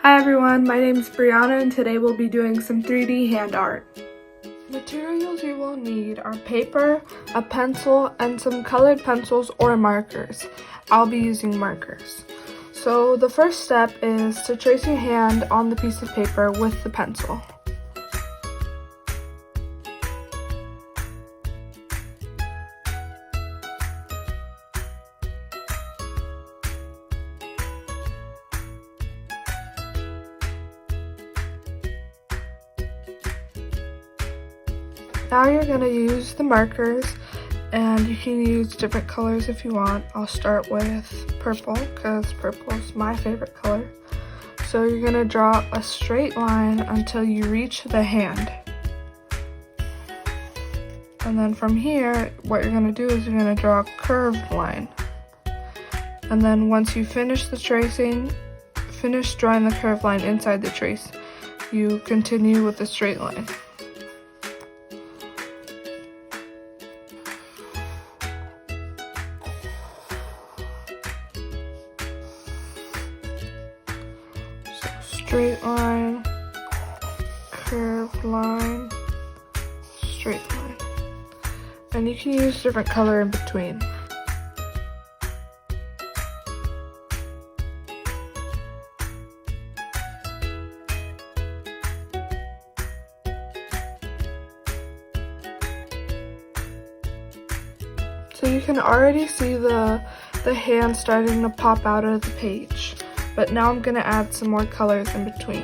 Hi everyone, my name is Brianna and today we'll be doing some 3D hand art. Materials you will need are paper, a pencil, and some colored pencils or markers. I'll be using markers. So the first step is to trace your hand on the piece of paper with the pencil. Now you're going to use the markers, and you can use different colors if you want. I'll start with purple because purple is my favorite color. So you're going to draw a straight line until you reach the hand. And then from here, what you're going to do is you're going to draw a curved line. And then once you finish the tracing, finish drawing the curved line inside the trace, you continue with the straight line. Straight line, curved line, straight line. And you can use different color in between. So you can already see the hand starting to pop out of the page. But now I'm going to add some more colors in between.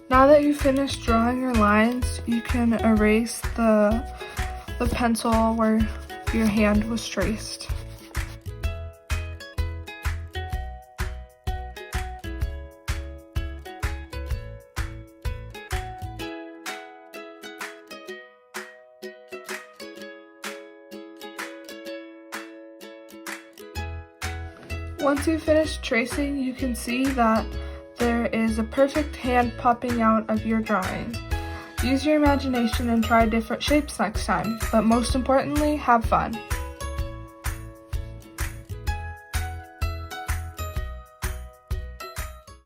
Now that you've finished drawing your lines, you can erase the pencil where your hand was traced. Once you finish tracing, you can see that there is a perfect hand popping out of your drawing. Use your imagination and try different shapes next time, but most importantly, have fun.